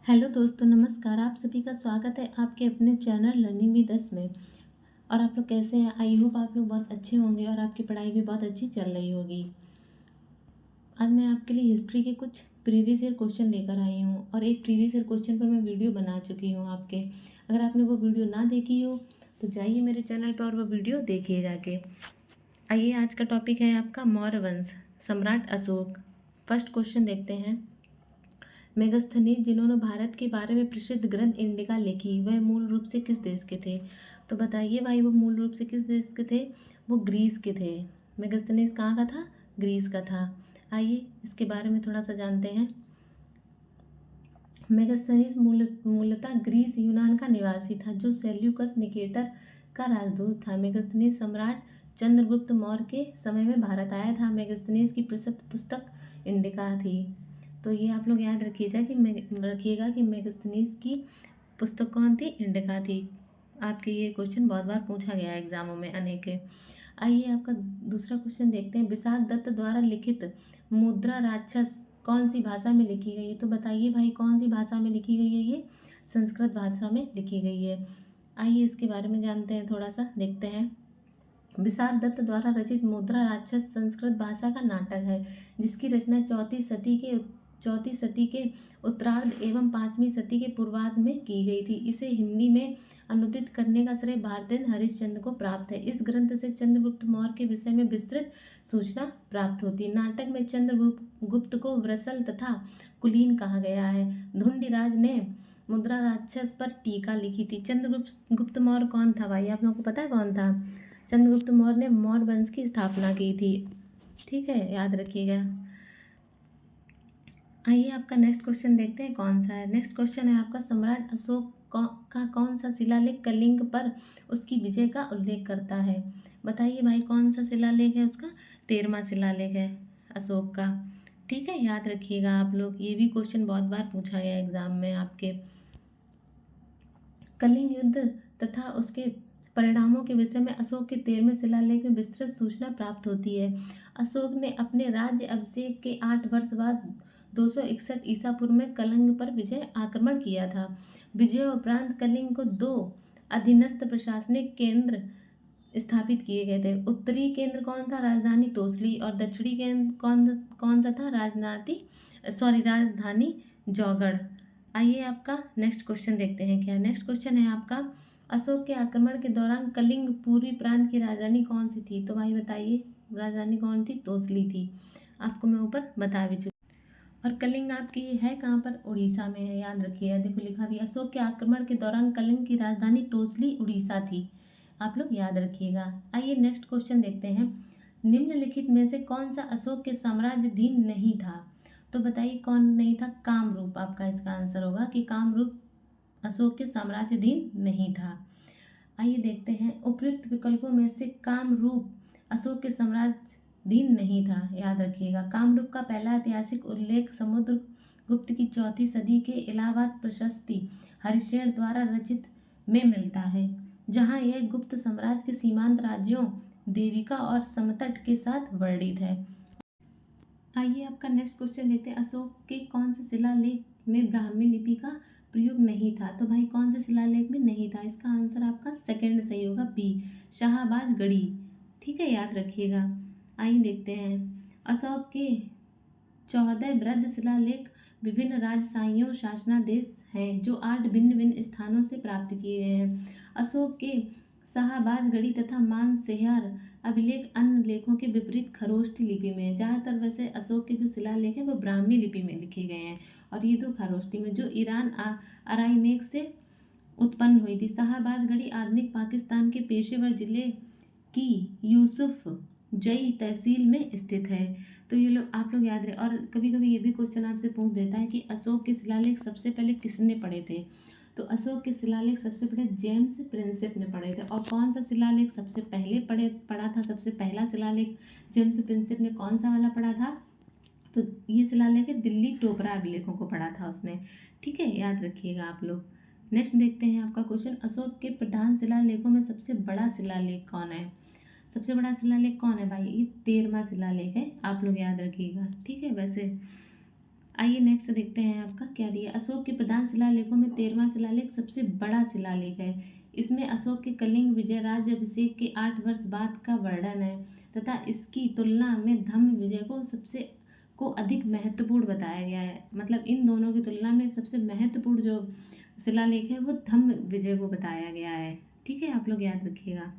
Hello दोस्तों, नमस्कार। आप सभी का स्वागत है आपके अपने चैनल लर्निंग विद अस में। और आप लोग कैसे हैं? आई होप आप लोग बहुत अच्छे होंगे और आपकी पढ़ाई भी बहुत अच्छी चल रही होगी। आज मैं आपके लिए हिस्ट्री के कुछ प्रीवियस ईयर क्वेश्चन लेकर आई हूँ और एक प्रीवियस ईयर क्वेश्चन पर मैं वीडियो बना चुकी हूँ आपके। अगर आपने वो वीडियो ना देखी हो तो जाइए मेरे चैनल पर और वो वीडियो देखिए जाके। आइए, आज का टॉपिक है आपका मौर्य वंश, सम्राट अशोक। फर्स्ट क्वेश्चन देखते हैं। मेगस्थनीज, जिन्होंने भारत के बारे में प्रसिद्ध ग्रंथ इंडिका लिखी, वह मूल रूप से किस देश के थे? तो बताइए भाई, वो मूल रूप से किस देश के थे? वो ग्रीस के थे। मेगस्थनीज कहाँ का था? ग्रीस का था। आइए इसके बारे में थोड़ा सा जानते हैं। मेगस्थनीज मूलतः ग्रीस यूनान का निवासी था, जो सेल्यूकस निकेटर का राजदूत था। मेगस्थनीज सम्राट चंद्रगुप्त मौर्य के समय में भारत आया था। मेगस्थनीज की प्रसिद्ध पुस्तक इंडिका थी। तो ये आप लोग याद रखिएगा कि मेगस्थनीज की पुस्तक कौन थी? इंडिका थी। आपके ये क्वेश्चन बहुत बार पूछा गया है एग्जामों में अनेक। आइए आपका दूसरा क्वेश्चन देखते हैं। विशाख दत्त द्वारा लिखित मुद्रा राक्षस कौन सी भाषा में लिखी गई है? तो बताइए भाई, कौन सी भाषा में लिखी गई है? ये संस्कृत भाषा में लिखी गई है। आइए इसके बारे में जानते हैं, थोड़ा सा देखते हैं। विशाख दत्त द्वारा रचित मुद्रा राक्षस संस्कृत भाषा का नाटक है, जिसकी रचना चौथी सदी के उत्तरार्ध एवं 5वीं सदी के पूर्वार्ध में की गई थी। इसे हिंदी में अनुदित करने का श्रेय भारतेंद्र हरिश्चंद्र को प्राप्त है। इस ग्रंथ से चंद्रगुप्त मौर्य के विषय में विस्तृत सूचना प्राप्त होती है। नाटक में चंद्रगुप्त को वृषल तथा कुलीन कहा गया है। धुंडीराज ने मुद्रा राक्षस पर टीका लिखी थी। चंद्रगुप्त मौर्य कौन था भाई? आप लोगों को पता है कौन था? चंद्रगुप्त मौर्य ने मौर्य वंश की स्थापना की थी। ठीक है, याद रखिएगा। आइए आपका नेक्स्ट क्वेश्चन देखते हैं कौन सा है। नेक्स्ट क्वेश्चन है आपका, सम्राट अशोक का कौन सा शिलालेख कलिंग पर उसकी विजय का उल्लेख करता है? बताइए भाई, कौन सा शिलालेख है उसका? 13वां शिलालेख है अशोक का। ठीक है, याद रखिएगा आप लोग। ये भी क्वेश्चन बहुत बार पूछा गया एग्जाम में आपके। कलिंग युद्ध तथा उसके परिणामों के विषय में अशोक के 13वें शिलालेख में विस्तृत सूचना प्राप्त होती है। अशोक ने अपने राज्य अभिषेक के 8 वर्ष बाद 261 ईसा पूर्व में कलिंग पर विजय आक्रमण किया था। विजय उपरांत कलिंग को 2 अधीनस्थ प्रशासनिक केंद्र स्थापित किए गए थे। उत्तरी केंद्र कौन था? राजधानी तोसली। और दक्षिणी केंद्र कौन सा था? राजधानी जौगढ़। आइए आपका नेक्स्ट क्वेश्चन देखते हैं क्या। नेक्स्ट क्वेश्चन है आपका, अशोक के आक्रमण के दौरान कलिंग पूर्वी प्रांत की राजधानी कौन सी थी? तो भाई बताइए, राजधानी कौन थी? तोसली थी। आपको मैं ऊपर बता भी चुकी। और कलिंग आपकी है कहाँ पर? उड़ीसा में है, याद रखिएगा। देखो लिखा भी, अशोक के आक्रमण के दौरान कलिंग की राजधानी तोसली उड़ीसा थी। आप लोग याद रखिएगा। आइए नेक्स्ट क्वेश्चन देखते हैं। निम्नलिखित में से कौन सा अशोक के साम्राज्याधीन नहीं था? तो बताइए कौन नहीं था? कामरूप आपका इसका आंसर होगा कि कामरूप अशोक के साम्राज्याधीन नहीं था। आइए देखते हैं, उपयुक्त विकल्पों में से कामरूप अशोक के साम्राज्याधीन नहीं था। याद रखिएगा। कामरूप का पहला ऐतिहासिक उल्लेख समुद्रगुप्त की 4वीं सदी के इलाहाबाद प्रशस्ति हरिश्चंद्र द्वारा रचित में मिलता है, जहां यह गुप्त साम्राज्य के सीमांत राज्यों देविका और समतट के साथ वर्णित है। आइए आपका नेक्स्ट क्वेश्चन देखते हैं। अशोक के कौन से शिलालेख में ब्राह्मी लिपि का प्रयोग नहीं था? तो भाई कौन से शिलालेख में नहीं था? इसका आंसर आपका सेकंड सही होगा, बी, शाहबाज गढ़ी। ठीक है, याद रखिएगा। आइए देखते हैं। अशोक के 14 वृद्ध शिलालेख विभिन्न राजशाहियों शासनादेश हैं, जो 8 भिन्न भिन्न स्थानों से प्राप्त किए गए हैं। अशोक के शाहबाजगढ़ी तथा मानसेहर अभिलेख अन्य लेखों के विपरीत खरोष्ठी लिपि में है। ज़्यादातर वैसे अशोक के जो शिलालेख है वो ब्राह्मी लिपि में लिखे गए हैं, और ये 2 खरोष्ठी में, जो ईरान अराइमेक से उत्पन्न हुई थी। शाहबाजगढ़ी आधुनिक पाकिस्तान के पेशेवर जिले की यूसुफ जई तहसील में स्थित है। तो ये लोग आप लोग याद रहे। और कभी कभी ये भी क्वेश्चन आपसे पूछ देता है कि अशोक के शिलालेख सबसे पहले किसने पढ़े थे? तो अशोक के शिलालेख सबसे पहले जेम्स प्रिंसेप ने पढ़े थे। और कौन सा शिलालेख सबसे पहले पढ़ा था? सबसे पहला शिलालेख जेम्स प्रिंसेप ने कौन सा वाला पढ़ा था? तो ये शिलालेख है दिल्ली टोपरा अभिलेखों को पढ़ा था उसने। ठीक है, याद रखिएगा आप लोग। नेक्स्ट देखते हैं आपका क्वेश्चन, अशोक के प्रधान शिलालेखों में सबसे बड़ा शिलालेख कौन है? सबसे बड़ा शिलालेख कौन है भाई? ये 13वां शिलालेख है, आप लोग याद रखिएगा। ठीक है, वैसे आइए नेक्स्ट देखते हैं आपका क्या दिया। अशोक के प्रधान शिलालेखों में 13वां शिलालेख सबसे बड़ा शिलालेख है। इसमें अशोक के कलिंग विजय राज्य अभिषेक के 8 वर्ष बाद का वर्णन है तथा इसकी तुलना में धम्म विजय को अधिक महत्वपूर्ण बताया गया है। मतलब इन दोनों की तुलना में सबसे महत्वपूर्ण जो शिलालेख है वो धम्म विजय को बताया गया है। ठीक है, आप लोग याद रखिएगा।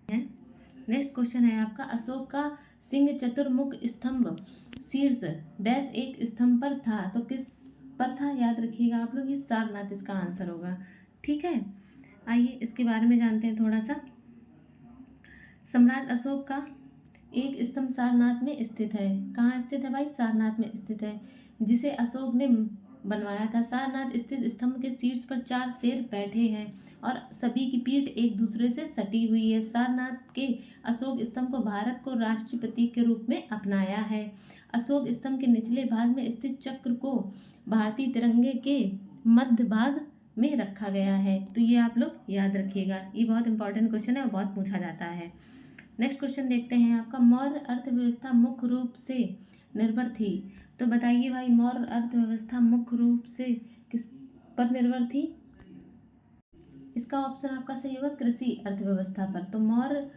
नेक्स्ट क्वेश्चन है आपका, अशोक का सिंह चतुर्मुख स्तंभ शीर्ष डैश एक स्तंभ पर था, तो किस पर था याद रखिएगा आप लोग, ये सारनाथ इसका आंसर होगा। ठीक है, आइए इसके बारे में जानते हैं थोड़ा सा। सम्राट अशोक का एक स्तंभ सारनाथ में स्थित है। कहाँ स्थित है भाई? सारनाथ में स्थित है, जिसे अशोक ने बनवाया था। सारनाथ स्थित स्तंभ के शीर्ष पर 4 शेर बैठे हैं और सभी की पीठ एक दूसरे से सटी हुई है। सारनाथ के अशोक स्तंभ को भारत को राष्ट्रीय प्रतीक के रूप में अपनाया है। अशोक स्तंभ के निचले भाग में स्थित चक्र को भारतीय तिरंगे के मध्य भाग में रखा गया है। तो ये आप लोग याद रखिएगा, ये बहुत इंपॉर्टेंट क्वेश्चन है और बहुत पूछा जाता है। नेक्स्ट क्वेश्चन देखते हैं आपका, मौर्य अर्थव्यवस्था मुख्य रूप से निर्भर थी। तो बताइए भाई, मौर्य अर्थव्यवस्था मुख्य रूप से किस पर निर्भर थी? इसका ऑप्शन आपका सही होगा, कृषि अर्थव्यवस्था पर। तो मौर्य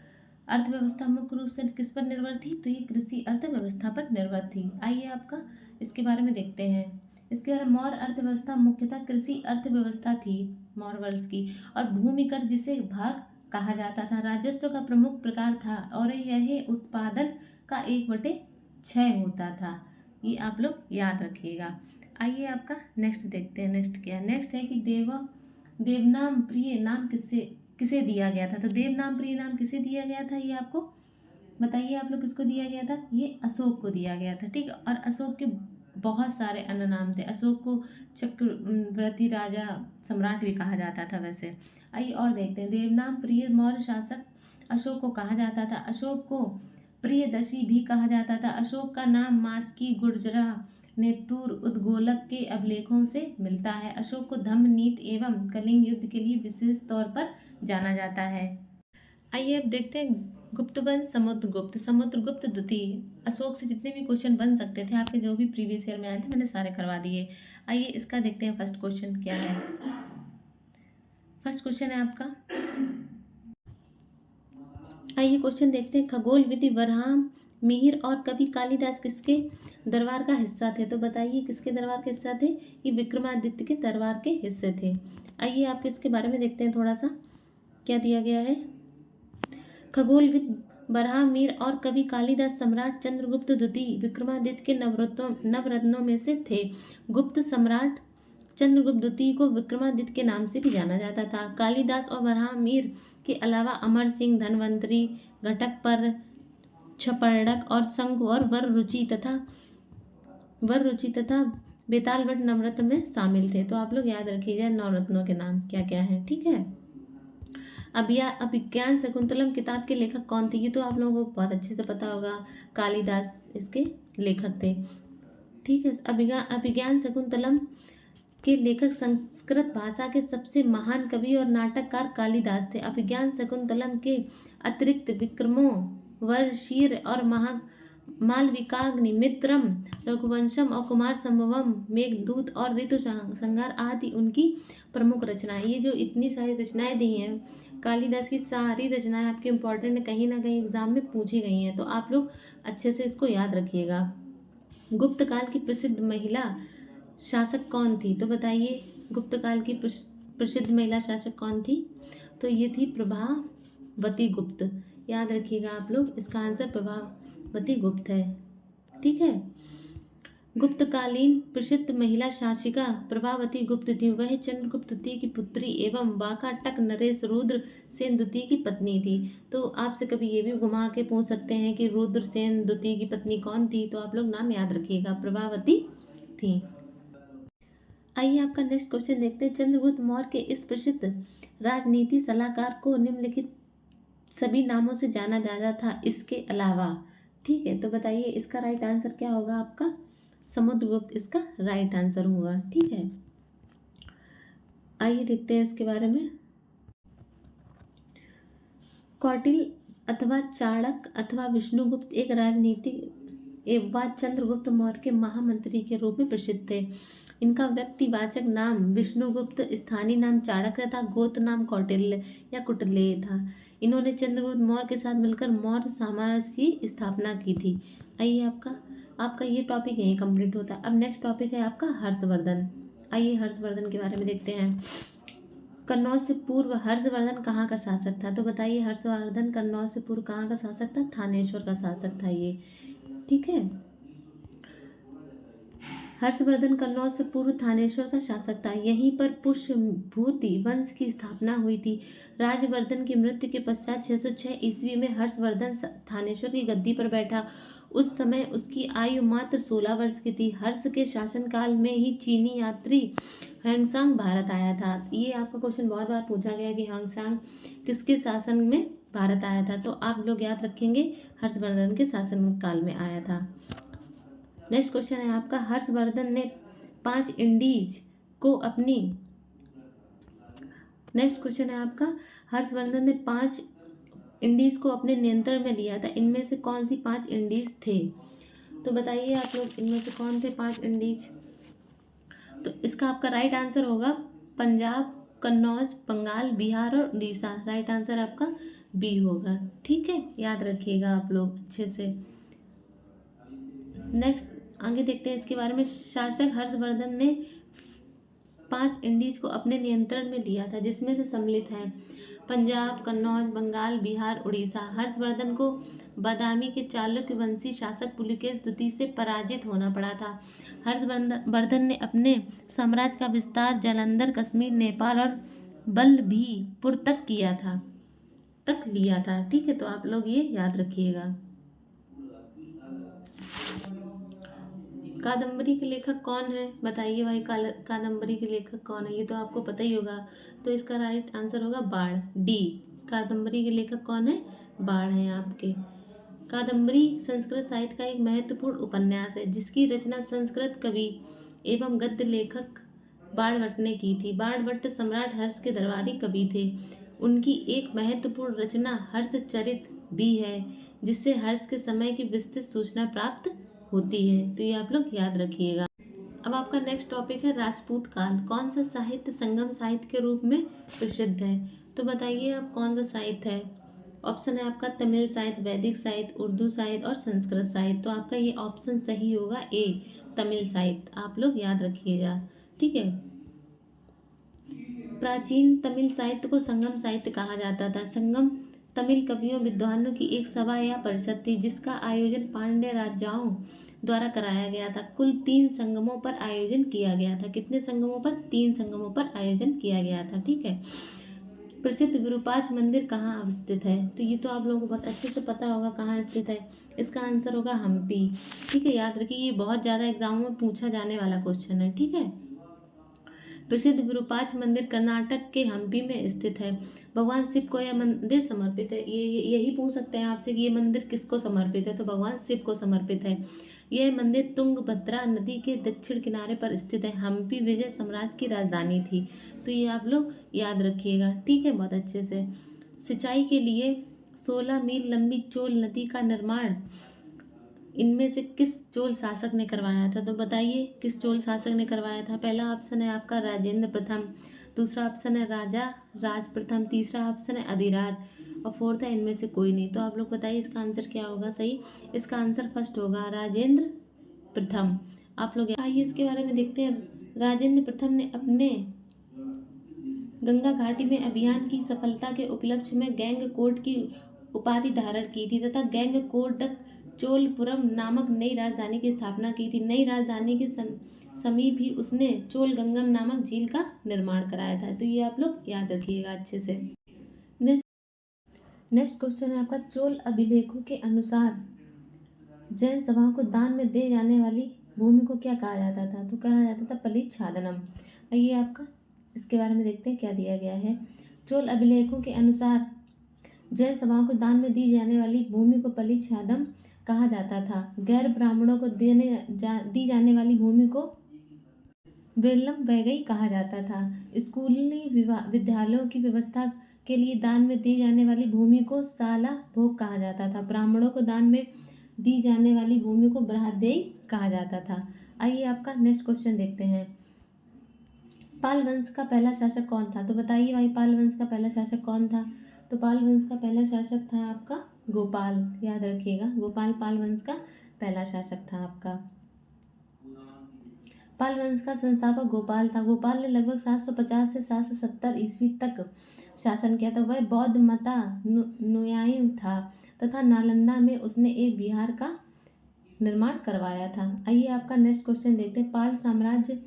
अर्थव्यवस्था मुख्य रूप से किस पर निर्भर थी? तो ये कृषि अर्थव्यवस्था पर निर्भर थी। आइए आपका इसके बारे में देखते हैं। इसके बारे में, मौर्य अर्थव्यवस्था मुख्यतः कृषि अर्थव्यवस्था थी मौर्य वंश की, और भूमि कर जिसे भाग कहा जाता था राजस्व का प्रमुख प्रकार था और यह उत्पादन का 1/6 होता था। ये आप लोग याद रखिएगा। आइए आपका नेक्स्ट देखते हैं। नेक्स्ट क्या? नेक्स्ट है कि देवनाम प्रिय नाम किसे दिया गया था? तो देवनाम प्रिय नाम किसे दिया गया था, ये आपको बताइए आप लोग, किसको दिया गया था? ये अशोक को दिया गया था। ठीक है, और अशोक के बहुत सारे अन्य नाम थे। अशोक को चक्रवर्ती राजा सम्राट भी कहा जाता था वैसे। आइए और देखते हैं। देवनाम प्रिय मौर्य शासक अशोक को कहा जाता था। अशोक को प्रियदर्शी भी कहा जाता था। अशोक का नाम मास्की, गुर्जरा, नेतुर, उद्गोलक के अभिलेखों से मिलता है। अशोक को धम्म, नीत एवं कलिंग युद्ध के लिए विशेष तौर पर जाना जाता है। आइए अब देखते हैं गुप्त वंश समुद्रगुप्त द्वितीय। अशोक से जितने भी क्वेश्चन बन सकते थे आपके, जो भी प्रीवियस ईयर में आए थे, मैंने सारे करवा दिए। आइए इसका देखते हैं फर्स्ट क्वेश्चन क्या है। फर्स्ट क्वेश्चन है आपका, आइए क्वेश्चन देखते हैं। खगोल विधि बरहाम मिहिर और कवि कालिदास किसके दरबार का हिस्सा थे? तो बताइए किसके दरबार के हिस्सा थे? ये विक्रमादित्य के दरबार के हिस्से थे। आइए आप इसके बारे में देखते हैं थोड़ा सा, क्या दिया गया है। खगोलविद बरहाम मीर और कवि कालिदास सम्राट चंद्रगुप्त द्वितीय विक्रमादित्य के नवरत्नों में से थे। गुप्त सम्राट चंद्रगुप्त द्वितीय को विक्रमादित्य के नाम से भी जाना जाता था। कालिदास और बरहाम मीर के अलावा अमर सिंह, धनवंतरी, घटकपर, छपर्णक और शंकु और वर रुचि तथा बेतालवट नवरत्न में शामिल थे। तो आप लोग याद रखिएगा नवरत्नों के नाम क्या क्या हैं। ठीक है, अभिज्ञान शकुंतलम किताब के लेखक कौन थे? ये तो आप लोगों को बहुत अच्छे से पता होगा, कालिदास इसके लेखक थे। ठीक है, अभिज्ञान शकुंतलम के लेखक संस्कृत भाषा के सबसे महान कवि और नाटककार कालिदास थे। अभिज्ञान शकुंतलम के अतिरिक्त विक्रमो वर्षीर और मालविकाग्नि मित्रम, रघुवंशम और कुमार संभवम, मेघदूत और ऋतु संहार आदि उनकी प्रमुख रचनाएं। ये जो इतनी सारी रचनाएं दी हैं कालिदास की, सारी रचनाएं आपके इम्पोर्टेंट कहीं ना कहीं एग्जाम में पूछी गई हैं, तो आप लोग अच्छे से इसको याद रखिएगा। गुप्त काल की प्रसिद्ध महिला शासक कौन थी? तो बताइए गुप्त काल की प्रसिद्ध महिला शासक कौन थी? तो ये थी प्रभावती गुप्त। याद रखिएगा आप लोग, इसका आंसर प्रभावती गुप्त है। ठीक है, गुप्तकालीन प्रसिद्ध महिला शासिका प्रभावती गुप्त थी। वह चंद्रगुप्त द्वितीय की पुत्री एवं वाकाटक नरेश रुद्र सेन द्वितीय की पत्नी थी। तो आपसे कभी ये भी घुमा के पूछ सकते हैं कि रुद्र सेन द्वितीय की पत्नी कौन थी, तो आप लोग नाम याद रखिएगा, प्रभावती थी। आइए आपका नेक्स्ट क्वेश्चन देखते हैं। चंद्रगुप्त मौर्य के इस प्रसिद्ध राजनीति सलाहकार को निम्नलिखित सभी नामों से जाना जाता था इसके अलावा। ठीक है, तो बताइए इसका राइट आंसर क्या होगा आपका? समुद्रगुप्त इसका राइट आंसर होगा। ठीक है, आइए देखते हैं इसके बारे में। कौटिल्य अथवा चाणक्य अथवा विष्णुगुप्त एक व चंद्रगुप्त मौर्य के महामंत्री के रूप में प्रसिद्ध थे। इनका व्यक्तिवाचक नाम विष्णुगुप्त, स्थानीय नाम चाणक्य तथा गोत्र नाम कौटिल्य या कुटलेय था। इन्होंने चंद्रगुप्त मौर्य के साथ मिलकर मौर्य साम्राज्य की स्थापना की थी। आइए आपका ये टॉपिक यहीं कंप्लीट होता है। अब नेक्स्ट टॉपिक है आपका हर्षवर्धन। आइए हर्षवर्धन के बारे में देखते हैं। कन्नौज से पूर्व हर्षवर्धन कहाँ का शासक था? तो बताइए हर्षवर्धन कन्नौज से पूर्व कहाँ का शासक था? थानेश्वर का शासक था ये, ठीक है। हर्षवर्धन कन्नौज से पूर्व थानेश्वर का शासक था। यहीं पर पुष्यभूति वंश की स्थापना हुई थी। राजवर्धन की मृत्यु के पश्चात 606 ईस्वी में हर्षवर्धन थानेश्वर की गद्दी पर बैठा। उस समय उसकी आयु मात्र 16 वर्ष की थी। हर्ष के शासनकाल में ही चीनी यात्री ह्वेनसांग भारत आया था। ये आपका क्वेश्चन बहुत बार पूछा गया कि ह्वेनसांग किसके शासन में भारत आया था, तो आप लोग याद रखेंगे हर्षवर्धन के शासनकाल में आया था। नेक्स्ट क्वेश्चन है आपका हर्षवर्धन ने 5 इंडीज को अपनी नेक्स्ट क्वेश्चन है आपका हर्षवर्धन ने 5 इंडीज को अपने नियंत्रण में लिया था। इनमें से कौन सी 5 इंडीज थे? तो बताइए आप लोग इनमें से कौन थे 5 इंडीज? तो इसका आपका राइट आंसर होगा पंजाब, कन्नौज, बंगाल, बिहार और उड़ीसा। राइट आंसर आपका बी होगा, ठीक है, याद रखिएगा आप लोग अच्छे से। नेक्स्ट आगे देखते हैं इसके बारे में। शासक हर्षवर्धन ने 5 इंडीज को अपने नियंत्रण में लिया था, जिसमें से सम्मिलित है पंजाब, कन्नौज, बंगाल, बिहार, उड़ीसा। हर्षवर्धन को बादामी के चालुक्य वंशी शासक पुलिकेश द्वितीय से पराजित होना पड़ा था। हर्षवर्धन ने अपने साम्राज्य का विस्तार जालंधर, कश्मीर, नेपाल और बल्लभीपुर तक लिया था, ठीक है, तो आप लोग ये याद रखिएगा। कादम्बरी के लेखक कौन है? बताइए भाई कादम्बरी के लेखक कौन है? ये तो आपको पता ही होगा, तो इसका राइट आंसर होगा बाण, डी। कादम्बरी के लेखक कौन है? बाण है आपके। कादम्बरी संस्कृत साहित्य का एक महत्वपूर्ण उपन्यास है, जिसकी रचना संस्कृत कवि एवं गद्य लेखक बाणभट्ट ने की थी। बाणभट्ट सम्राट हर्ष के दरबारी कवि थे। उनकी एक महत्वपूर्ण रचना हर्षचरित भी है, जिससे हर्ष के समय की विस्तृत सूचना प्राप्त होती है, तो ये आप लोग याद रखिएगा। अब आपका नेक्स्ट टॉपिक है राजपूत काल। कौन सा साहित्य संगम साहित्य के रूप में प्रसिद्ध है? तो बताइए आप कौन सा साहित्य है? ऑप्शन है आपका तमिल साहित्य, वैदिक साहित्य, उर्दू साहित्य और संस्कृत साहित्य। तो आपका ये ऑप्शन सही होगा ए, तमिल साहित्य। आप लोग याद रखिएगा, ठीक है। प्राचीन तमिल साहित्य को संगम साहित्य कहा जाता था। संगम तमिल कवियों विद्वानों की एक सभा या परिषद थी, जिसका आयोजन पांड्य राजाओं द्वारा कराया गया था। कुल 3 संगमों पर आयोजन किया गया था। कितने संगमों पर? 3 संगमों पर आयोजन किया गया था, ठीक है। प्रसिद्ध विरूपाक्ष मंदिर कहाँ अवस्थित है? तो ये तो आप लोगों को बहुत अच्छे से पता होगा कहाँ स्थित है। इसका आंसर होगा हम्पी, ठीक है, याद रखिए, ये बहुत ज़्यादा एग्जामों में पूछा जाने वाला क्वेश्चन है, ठीक है। प्रसिद्ध विरूपाक्ष मंदिर कर्नाटक के हम्पी में स्थित है। भगवान शिव को यह मंदिर समर्पित है। ये यही पूछ सकते हैं आपसे कि ये मंदिर किसको समर्पित है, तो भगवान शिव को समर्पित है। यह मंदिर तुंगभद्रा नदी के दक्षिण किनारे पर स्थित है। हम्पी विजय साम्राज्य की राजधानी थी, तो ये आप लोग याद रखिएगा, ठीक है, बहुत अच्छे से। सिंचाई के लिए 16 मील लंबी चोल नदी का निर्माण इनमें से किस चोल शासक ने करवाया था? तो बताइए किस चोल शासक ने करवाया था? पहला ऑप्शन है आपका राजेंद्र प्रथम, दूसरा ऑप्शन है राजा राज प्रथम, तीसरा ऑप्शन है अधिराज और फोर्थ है इनमें से कोई नहीं। तो आप लोग बताइए इसका आंसर क्या होगा सही? इसका आंसर फर्स्ट होगा, राजेंद्र प्रथम। आप लोग आइए इसके बारे में देखते हैं। राजेंद्र प्रथम ने अपने गंगा घाटी में अभियान की सफलता के उपलक्ष्य में गंगकोट की उपाधि धारण की थी तथा गंगकोटक चोलपुरम नामक नई राजधानी की स्थापना की थी। नई राजधानी के समीप ही उसने चोलगंगम नामक झील का निर्माण कराया था। तो ये आप लोग याद रखिएगा अच्छे से। नेक्स्ट क्वेश्चन है आपका, चोल अभिलेखों के अनुसार जैन सभाओं को दान में दे जाने वाली भूमि को क्या कहा जाता था? तो कहा जाता था पलिच्छादनम। आइए आपका इसके बारे में देखते हैं क्या दिया गया है। चोल अभिलेखों के अनुसार जैन सभाओं को दान में दी जाने वाली भूमि को पलिच्छादम कहा जाता था। गैर ब्राह्मणों को दी जाने वाली भूमि को वेल्लम वैगई कहा जाता था। स्कूली विद्यालयों की व्यवस्था के लिए दान में दी जाने वाली भूमि को साला भोग कहा जाता था। ब्राह्मणों को दान में दी जाने वाली भूमि को बृहदेई कहा जाता था। आइए आपका नेक्स्ट क्वेश्चन देखते हैं। पाल वंश का पहला शासक कौन था? तो बताइए भाई, पाल वंश का पहला शासक कौन था? तो पाल वंश का पहला शासक था आपका गोपाल, याद रखिएगा, गोपाल पाल वंश का पहला शासक था आपका। पाल वंश का संस्थापक गोपाल था। गोपाल ने लगभग 750 से 770 ईस्वी तक शासन किया था। वह बौद्ध मता नुयायी था तथा नालंदा में उसने एक विहार का निर्माण करवाया था। आइए आपका नेक्स्ट क्वेश्चन देखते हैं। पाल साम्राज्य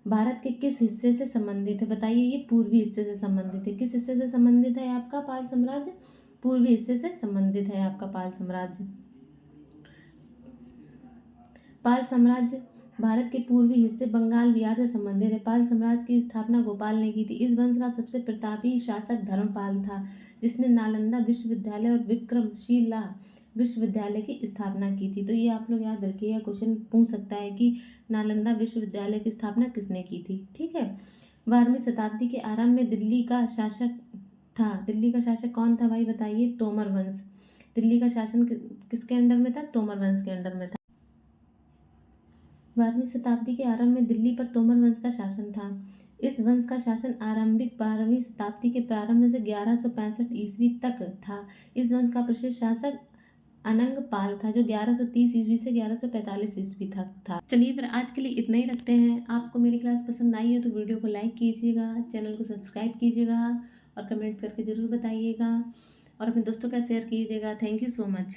भारत के किस हिस्से से संबंधित है? बताइए, ये पूर्वी हिस्से से संबंधित है। किस हिस्से से संबंधित है आपका पाल साम्राज्य? पूर्वी हिस्से से संबंधित है आपका पाल साम्राज्य। पाल साम्राज्य भारत के पूर्वी हिस्से बंगाल विहार से संबंधित है। पाल साम्राज्य की स्थापना गोपाल ने की थी। इस वंश का सबसे प्रतापी शासक धर्मपाल था, जिसने नालंदा विश्वविद्यालय और विक्रमशिला विश्वविद्यालय की स्थापना की थी। तो ये आप लोग याद रखिएगा, क्वेश्चन पूछ सकता है कि नालंदा विश्वविद्यालय की स्थापना किसने की थी। ठीक है। 12वीं शताब्दी के आरंभ में दिल्ली का शासक था। दिल्ली का शासक कौन था भाई बताइए? तोमर वंश। दिल्ली का शासन किसके अंडर में था? तोमर वंश के अंडर में था। 12वीं शताब्दी के आरंभ में दिल्ली पर तोमर वंश का शासन था। इस वंश का शासन आरंभिक 12वीं शताब्दी के प्रारंभ से 1165 ईस्वी तक था। इस वंश का प्रसिद्ध शासक अनंग पाल था, जो 1130 ईस्वी से 1145 ईस्वी तक था। चलिए फिर आज के लिए इतना ही रखते हैं। आपको मेरी क्लास पसंद आई है तो वीडियो को लाइक कीजिएगा, चैनल को सब्सक्राइब कीजिएगा और कमेंट्स करके ज़रूर बताइएगा और अपने दोस्तों का शेयर कीजिएगा। Thank you so much.